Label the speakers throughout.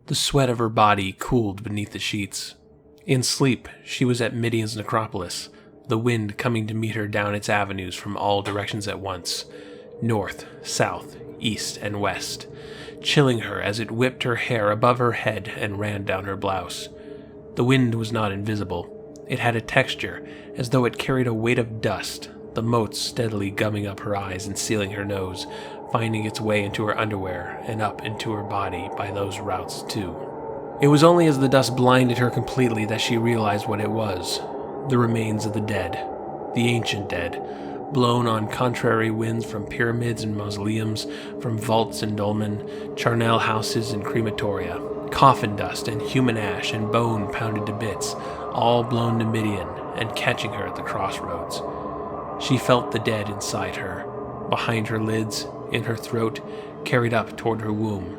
Speaker 1: The sweat of her body cooled beneath the sheets. In sleep, she was at Midian's necropolis, the wind coming to meet her down its avenues from all directions at once, north, south, east, and west, chilling her as it whipped her hair above her head and ran down her blouse. The wind was not invisible. It had a texture, as though it carried a weight of dust, the motes steadily gumming up her eyes and sealing her nose, finding its way into her underwear and up into her body by those routes too. It was only as the dust blinded her completely that she realized what it was. The remains of the dead, the ancient dead, blown on contrary winds from pyramids and mausoleums, from vaults and dolmen, charnel houses and crematoria, coffin dust and human ash and bone pounded to bits, all blown to Midian and catching her at the crossroads. She felt the dead inside her, behind her lids, in her throat, carried up toward her womb.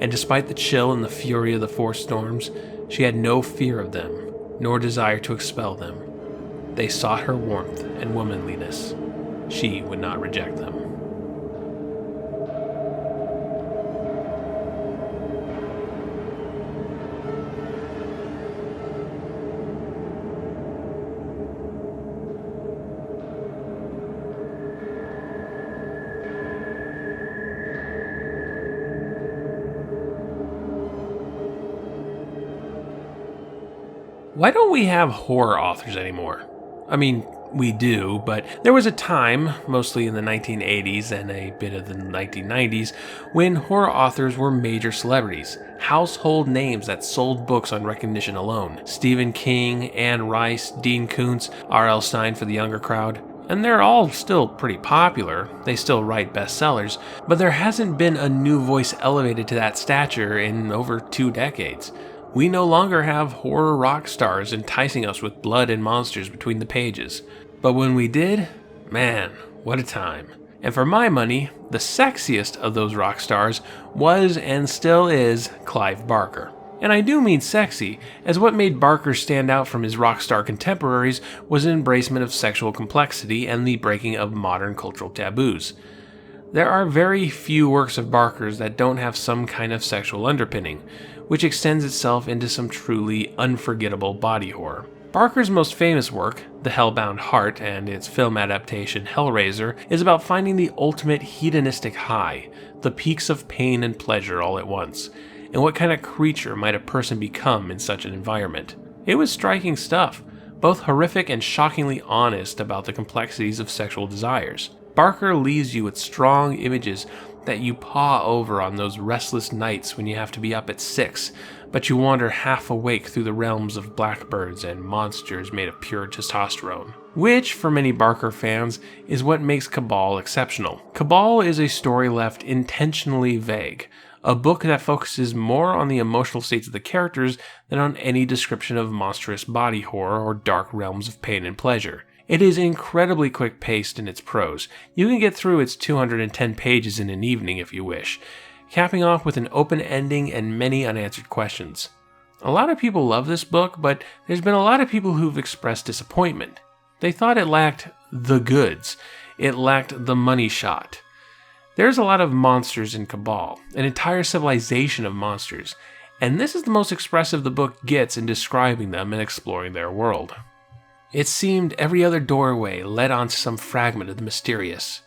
Speaker 1: And despite the chill and the fury of the forest storms, she had no fear of them, nor desire to expel them. They sought her warmth and womanliness. She would not reject them. Why don't we have horror authors anymore? I mean, we do, but there was a time, mostly in the 1980s and a bit of the 1990s, when horror authors were major celebrities, household names that sold books on recognition alone. Stephen King, Anne Rice, Dean Koontz, R.L. Stine for the younger crowd. And they're all still pretty popular, they still write bestsellers, but there hasn't been a new voice elevated to that stature in over 2 decades. We no longer have horror rock stars enticing us with blood and monsters between the pages. But when we did, man, what a time. And for my money, the sexiest of those rock stars was and still is Clive Barker. And I do mean sexy, as what made Barker stand out from his rock star contemporaries was an embracement of sexual complexity and the breaking of modern cultural taboos. There are very few works of Barker's that don't have some kind of sexual underpinning, which extends itself into some truly unforgettable body horror. Barker's most famous work, The Hellbound Heart, and its film adaptation Hellraiser, is about finding the ultimate hedonistic high, the peaks of pain and pleasure all at once, and what kind of creature might a person become in such an environment. It was striking stuff, both horrific and shockingly honest about the complexities of sexual desires. Barker leaves you with strong images that you paw over on those restless nights when you have to be up at 6, but you wander half awake through the realms of blackbirds and monsters made of pure testosterone. Which, for many Barker fans, is what makes Cabal exceptional. Cabal is a story left intentionally vague, a book that focuses more on the emotional states of the characters than on any description of monstrous body horror or dark realms of pain and pleasure. It is incredibly quick-paced in its prose. You can get through its 210 pages in an evening if you wish, capping off with an open ending and many unanswered questions. A lot of people love this book, but there's been a lot of people who've expressed disappointment. They thought it lacked the goods. It lacked the money shot. There's a lot of monsters in Cabal, an entire civilization of monsters, and this is the most expressive the book gets in describing them and exploring their world. It seemed every other doorway led on to some fragment of the mysterious.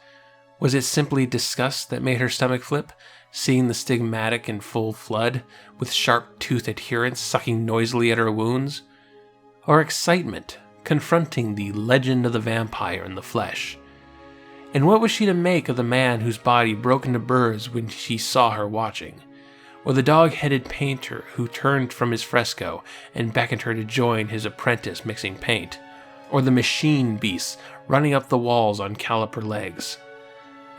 Speaker 1: Was it simply disgust that made her stomach flip, seeing the stigmatic in full flood, with sharp-toothed adherents sucking noisily at her wounds? Or excitement, confronting the legend of the vampire in the flesh? And what was she to make of the man whose body broke into burrs when she saw her watching? Or the dog-headed painter who turned from his fresco and beckoned her to join his apprentice mixing paint? Or the machine beasts running up the walls on caliper legs?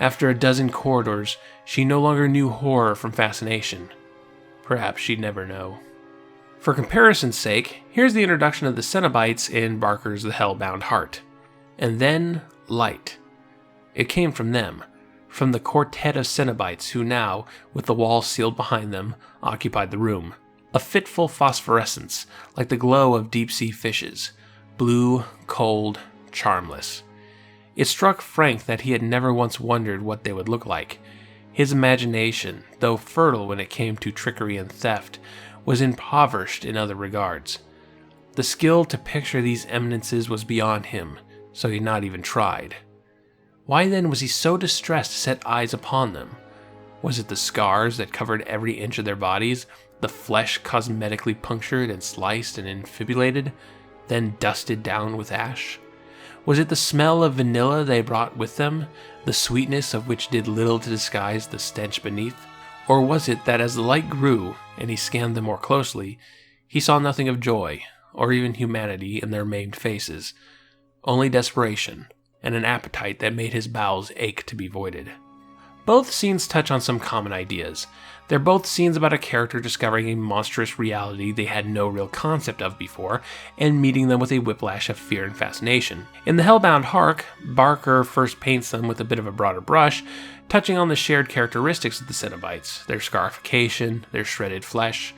Speaker 1: After a dozen corridors, she no longer knew horror from fascination. Perhaps she'd never know. For comparison's sake, here's the introduction of the Cenobites in Barker's The Hellbound Heart. And then, light. It came from them, from the quartet of Cenobites who now, with the walls sealed behind them, occupied the room. A fitful phosphorescence, like the glow of deep-sea fishes. Blue, cold, charmless. It struck Frank that he had never once wondered what they would look like. His imagination, though fertile when it came to trickery and theft, was impoverished in other regards. The skill to picture these eminences was beyond him, so he not even tried. Why then was he so distressed to set eyes upon them? Was it the scars that covered every inch of their bodies, the flesh cosmetically punctured and sliced and infibulated, then dusted down with ash? Was it the smell of vanilla they brought with them, the sweetness of which did little to disguise the stench beneath? Or was it that as the light grew, and he scanned them more closely, he saw nothing of joy, or even humanity in their maimed faces, only desperation, and an appetite that made his bowels ache to be voided? Both scenes touch on some common ideas. They're both scenes about a character discovering a monstrous reality they had no real concept of before, and meeting them with a whiplash of fear and fascination. In The Hellbound Hark, Barker first paints them with a bit of a broader brush, touching on the shared characteristics of the Cenobites, their scarification, their shredded flesh.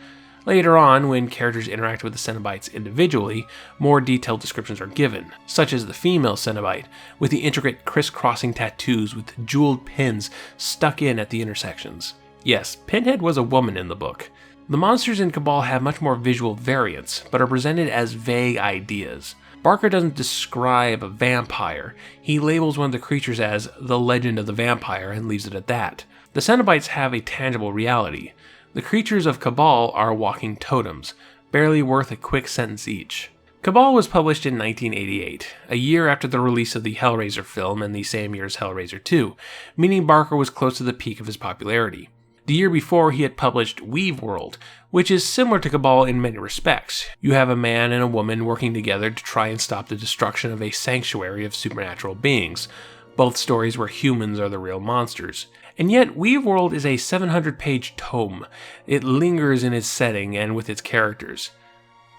Speaker 1: Later on, when characters interact with the Cenobites individually, more detailed descriptions are given, such as the female Cenobite, with the intricate crisscrossing tattoos with jeweled pins stuck in at the intersections. Yes, Pinhead was a woman in the book. The monsters in Cabal have much more visual variance, but are presented as vague ideas. Barker doesn't describe a vampire. He labels one of the creatures as the legend of the vampire and leaves it at that. The Cenobites have a tangible reality. The creatures of Cabal are walking totems, barely worth a quick sentence each. Cabal was published in 1988, a year after the release of the Hellraiser film and the same year as Hellraiser 2, meaning Barker was close to the peak of his popularity. The year before, he had published Weave World, which is similar to Cabal in many respects. You have a man and a woman working together to try and stop the destruction of a sanctuary of supernatural beings, both stories where humans are the real monsters. And yet, Weave World is a 700-page tome. It lingers in its setting and with its characters.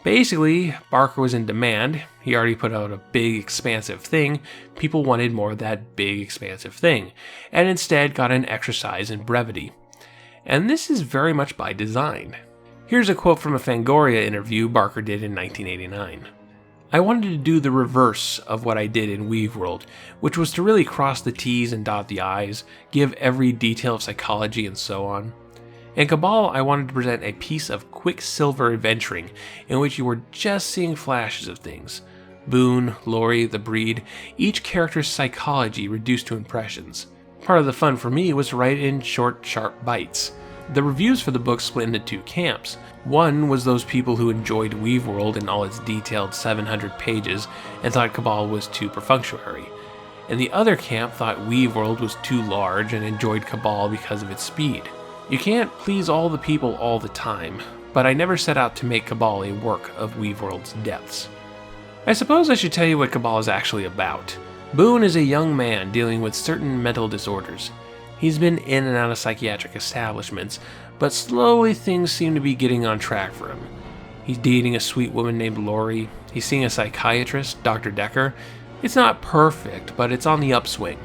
Speaker 1: Basically, Barker was in demand. He already put out a big, expansive thing. People wanted more of that big, expansive thing, and instead got an exercise in brevity. And this is very much by design. Here's a quote from a Fangoria interview Barker did in 1989. I wanted to do the reverse of what I did in Weave World, which was to really cross the T's and dot the I's, give every detail of psychology and so on. In Cabal, I wanted to present a piece of quicksilver adventuring in which you were just seeing flashes of things. Boone, Laurie, the Breed, each character's psychology reduced to impressions. Part of the fun for me was to write in short, sharp bites. The reviews for the book split into two camps. One was those people who enjoyed Weave World in all its detailed 700 pages and thought Cabal was too perfunctory. And the other camp thought Weave World was too large and enjoyed Cabal because of its speed. You can't please all the people all the time, but I never set out to make Cabal a work of Weave World's depths. I suppose I should tell you what Cabal is actually about. Boone is a young man dealing with certain mental disorders. He's been in and out of psychiatric establishments, but slowly things seem to be getting on track for him. He's dating a sweet woman named Laurie. He's seeing a psychiatrist, Dr. Decker. It's not perfect, but it's on the upswing.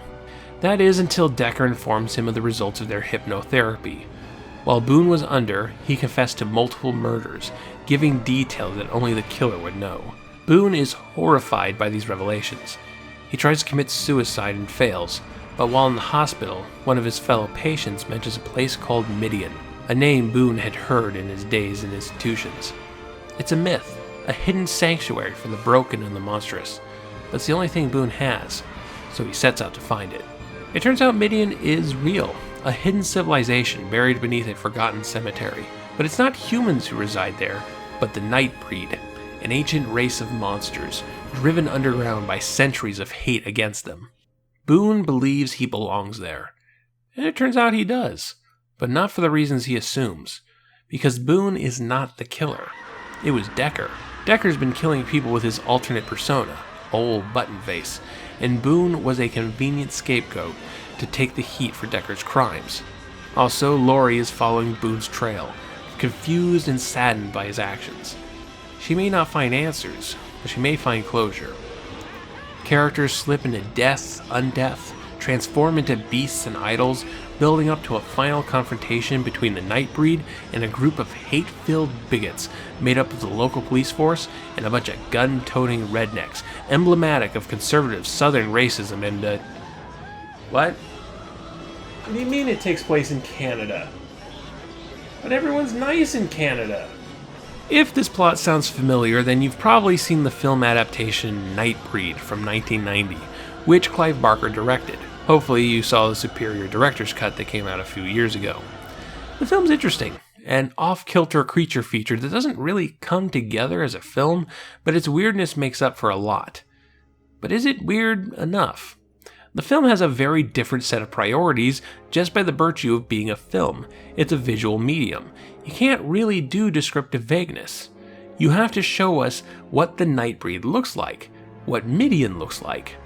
Speaker 1: That is until Decker informs him of the results of their hypnotherapy. While Boone was under, he confessed to multiple murders, giving details that only the killer would know. Boone is horrified by these revelations. He tries to commit suicide and fails, but while in the hospital, one of his fellow patients mentions a place called Midian, a name Boone had heard in his days in institutions. It's a myth, a hidden sanctuary for the broken and the monstrous, but it's the only thing Boone has, so he sets out to find it. It turns out Midian is real, a hidden civilization buried beneath a forgotten cemetery, but it's not humans who reside there, but the Nightbreed, an ancient race of monsters, driven underground by centuries of hate against them. Boone believes he belongs there, and it turns out he does, but not for the reasons he assumes, because Boone is not the killer. It was Decker. Decker's been killing people with his alternate persona, Old Buttonface, and Boone was a convenient scapegoat to take the heat for Decker's crimes. Also, Laurie is following Boone's trail, confused and saddened by his actions. She may not find answers, but she may find closure. Characters slip into death, undeath, transform into beasts and idols, building up to a final confrontation between the Nightbreed and a group of hate-filled bigots made up of the local police force and a bunch of gun-toting rednecks, emblematic of conservative southern racism and, What? What do you mean it takes place in Canada? But everyone's nice in Canada. If this plot sounds familiar, then you've probably seen the film adaptation Nightbreed from 1990, which Clive Barker directed. Hopefully you saw the superior director's cut that came out a few years ago. The film's interesting. An off-kilter creature feature that doesn't really come together as a film, but its weirdness makes up for a lot. But is it weird enough? The film has a very different set of priorities just by the virtue of being a film. It's a visual medium. You can't really do descriptive vagueness. You have to show us what the Nightbreed looks like, what Midian looks like,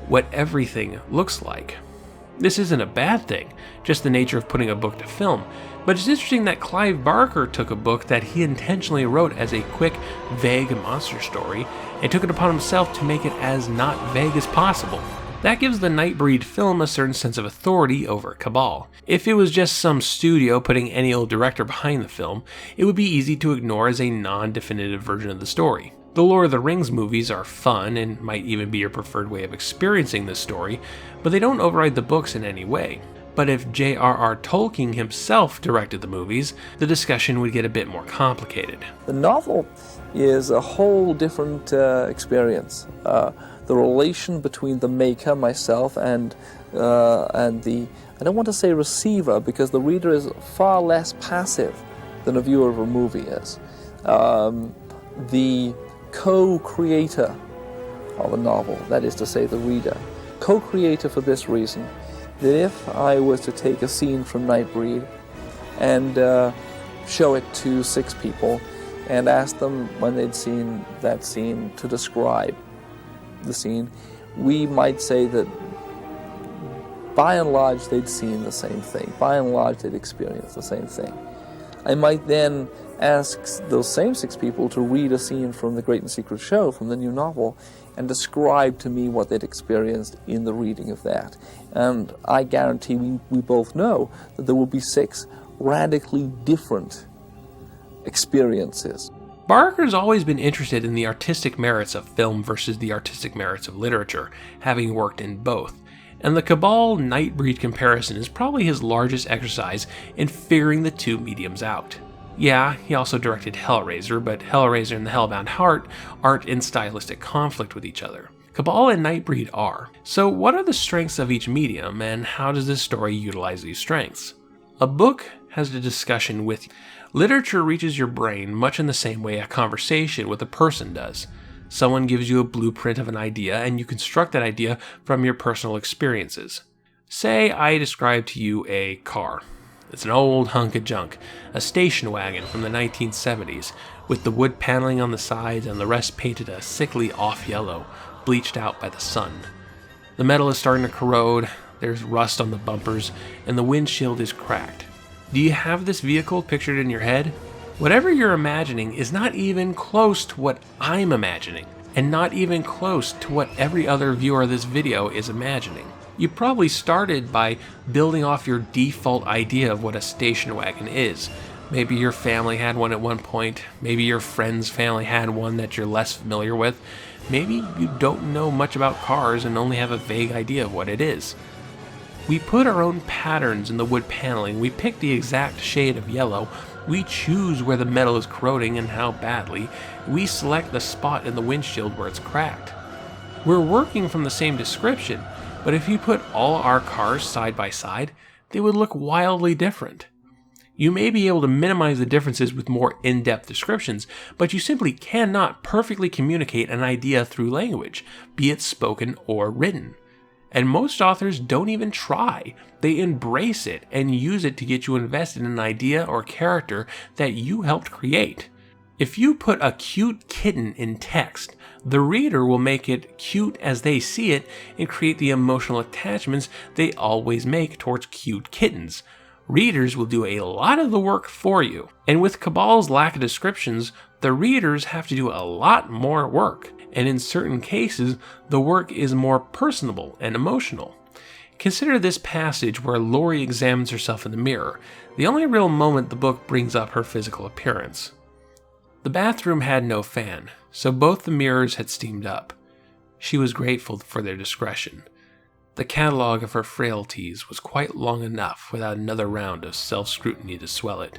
Speaker 1: what everything looks like. This isn't a bad thing, just the nature of putting a book to film. But it's interesting that Clive Barker took a book that he intentionally wrote as a quick, vague monster story and took it upon himself to make it as not vague as possible. That gives the Nightbreed film a certain sense of authority over Cabal. If it was just some studio putting any old director behind the film, it would be easy to ignore as a non-definitive version of the story. The Lord of the Rings movies are fun and might even be your preferred way of experiencing this story, but they don't override the books in any way. But if J.R.R. Tolkien himself directed the movies, the discussion would get a bit more complicated.
Speaker 2: The novel is a whole different experience. The relation between the maker, myself, and the, I don't want to say receiver, because the reader is far less passive than a viewer of a movie is. The co-creator of a novel, that is to say the reader, co-creator for this reason, that if I was to take a scene from Nightbreed and show it to 6 people and ask them when they'd seen that scene to describe the scene, we might say that by and large they'd seen the same thing. By and large they'd experienced the same thing. I might then ask those same 6 people to read a scene from The Great and Secret Show, from the new novel, and describe to me what they'd experienced in the reading of that. And I guarantee we both know that there will be 6 radically different experiences.
Speaker 1: Barker's always been interested in the artistic merits of film versus the artistic merits of literature, having worked in both. And the Cabal Nightbreed comparison is probably his largest exercise in figuring the two mediums out. Yeah, he also directed Hellraiser, but Hellraiser and the Hellbound Heart aren't in stylistic conflict with each other. Cabal and Nightbreed are. So what are the strengths of each medium, and how does this story utilize these strengths? A book has a discussion with you. Literature reaches your brain much in the same way a conversation with a person does. Someone gives you a blueprint of an idea, and you construct that idea from your personal experiences. Say I describe to you a car. It's an old hunk of junk, a station wagon from the 1970s, with the wood paneling on the sides and the rest painted a sickly off-yellow, bleached out by the sun. The metal is starting to corrode, there's rust on the bumpers, and the windshield is cracked. Do you have this vehicle pictured in your head? Whatever you're imagining is not even close to what I'm imagining, and not even close to what every other viewer of this video is imagining. You probably started by building off your default idea of what a station wagon is. Maybe your family had one at one point, maybe your friend's family had one that you're less familiar with, maybe you don't know much about cars and only have a vague idea of what it is. We put our own patterns in the wood paneling, we pick the exact shade of yellow, we choose where the metal is corroding and how badly, we select the spot in the windshield where it's cracked. We're working from the same description, but if you put all our cars side by side, they would look wildly different. You may be able to minimize the differences with more in-depth descriptions, but you simply cannot perfectly communicate an idea through language, be it spoken or written. And most authors don't even try. They embrace it and use it to get you invested in an idea or character that you helped create. If you put a cute kitten in text, the reader will make it cute as they see it and create the emotional attachments they always make towards cute kittens. Readers will do a lot of the work for you. And with Cabal's lack of descriptions, the readers have to do a lot more work. And in certain cases, the work is more personable and emotional. Consider this passage where Laurie examines herself in the mirror, the only real moment the book brings up her physical appearance. The bathroom had no fan, so both the mirrors had steamed up. She was grateful for their discretion. The catalog of her frailties was quite long enough without another round of self-scrutiny to swell it.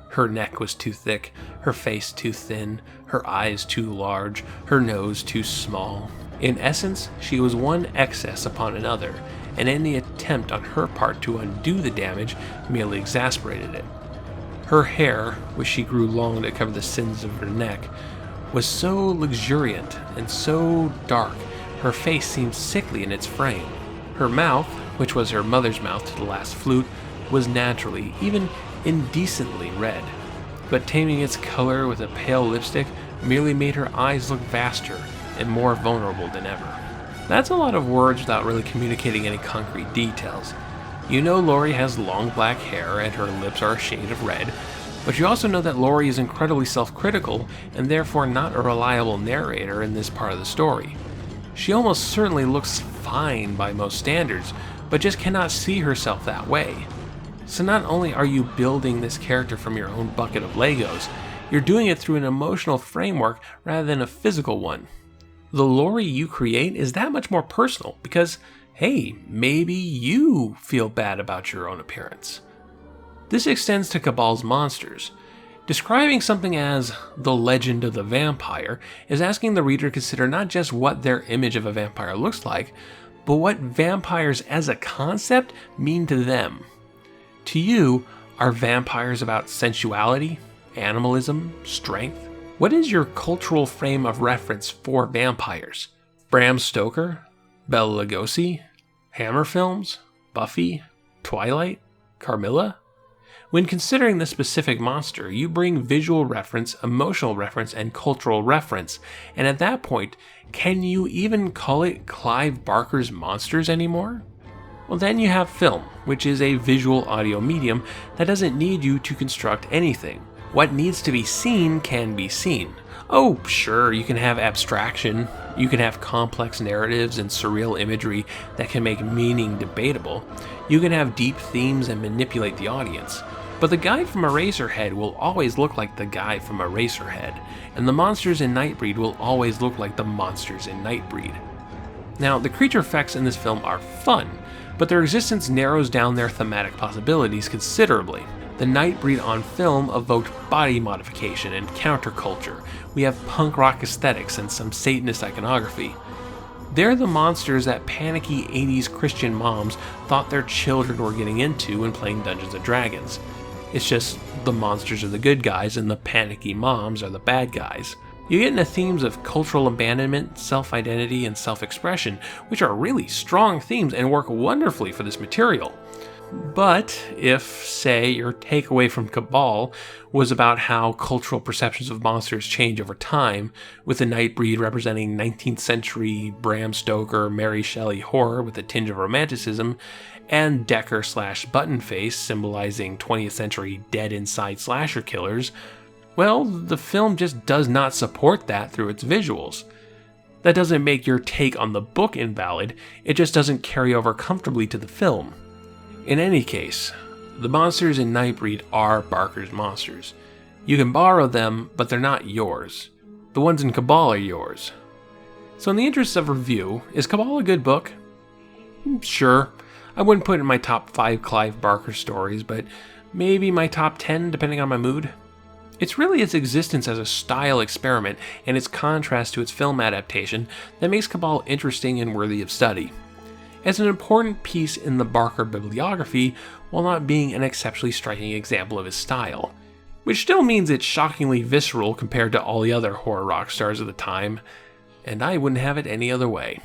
Speaker 1: Her neck was too thick, her face too thin, her eyes too large, her nose too small. In essence, she was one excess upon another, and any attempt on her part to undo the damage merely exasperated it. Her hair, which she grew long to cover the sins of her neck, was so luxuriant and so dark, her face seemed sickly in its frame. Her mouth, which was her mother's mouth to the last flute, was naturally, even indecently red, but taming its color with a pale lipstick merely made her eyes look vaster and more vulnerable than ever. That's a lot of words without really communicating any concrete details. You know Laurie has long black hair and her lips are a shade of red, but you also know that Laurie is incredibly self-critical and therefore not a reliable narrator in this part of the story. She almost certainly looks fine by most standards, but just cannot see herself that way. So not only are you building this character from your own bucket of Legos, you're doing it through an emotional framework rather than a physical one. The Laurie you create is that much more personal because, hey, maybe you feel bad about your own appearance. This extends to Cabal's monsters. Describing something as the legend of the vampire is asking the reader to consider not just what their image of a vampire looks like, but what vampires as a concept mean to them. To you, are vampires about sensuality, animalism, strength? What is your cultural frame of reference for vampires? Bram Stoker? Bela Lugosi? Hammer films? Buffy? Twilight? Carmilla? When considering the specific monster, you bring visual reference, emotional reference, and cultural reference, and at that point, can you even call it Clive Barker's monsters anymore? Well, then you have film, which is a visual audio medium that doesn't need you to construct anything. What needs to be seen can be seen. Oh, sure, you can have abstraction, you can have complex narratives and surreal imagery that can make meaning debatable, you can have deep themes and manipulate the audience. But the guy from Eraserhead will always look like the guy from Eraserhead, and the monsters in Nightbreed will always look like the monsters in Nightbreed. Now, the creature effects in this film are fun, but their existence narrows down their thematic possibilities considerably. The Nightbreed on film evoked body modification and counterculture. We have punk rock aesthetics and some Satanist iconography. They're the monsters that panicky 80s Christian moms thought their children were getting into when playing Dungeons & Dragons. It's just the monsters are the good guys and the panicky moms are the bad guys. You get into themes of cultural abandonment, self-identity, and self-expression, which are really strong themes and work wonderfully for this material. But if, say, your takeaway from Cabal was about how cultural perceptions of monsters change over time, with the Nightbreed representing 19th century Bram Stoker, Mary Shelley horror with a tinge of romanticism, and Decker/Buttonface symbolizing 20th century dead inside slasher killers, well, the film just does not support that through its visuals. That doesn't make your take on the book invalid, it just doesn't carry over comfortably to the film. In any case, the monsters in Nightbreed are Barker's monsters. You can borrow them, but they're not yours. The ones in Cabal are yours. So in the interest of review, is Cabal a good book? Sure. I wouldn't put it in my top 5 Clive Barker stories, but maybe my top 10 depending on my mood. It's really its existence as a style experiment and its contrast to its film adaptation that makes Cabal interesting and worthy of study. It's an important piece in the Barker bibliography while not being an exceptionally striking example of his style, which still means it's shockingly visceral compared to all the other horror rock stars of the time, and I wouldn't have it any other way.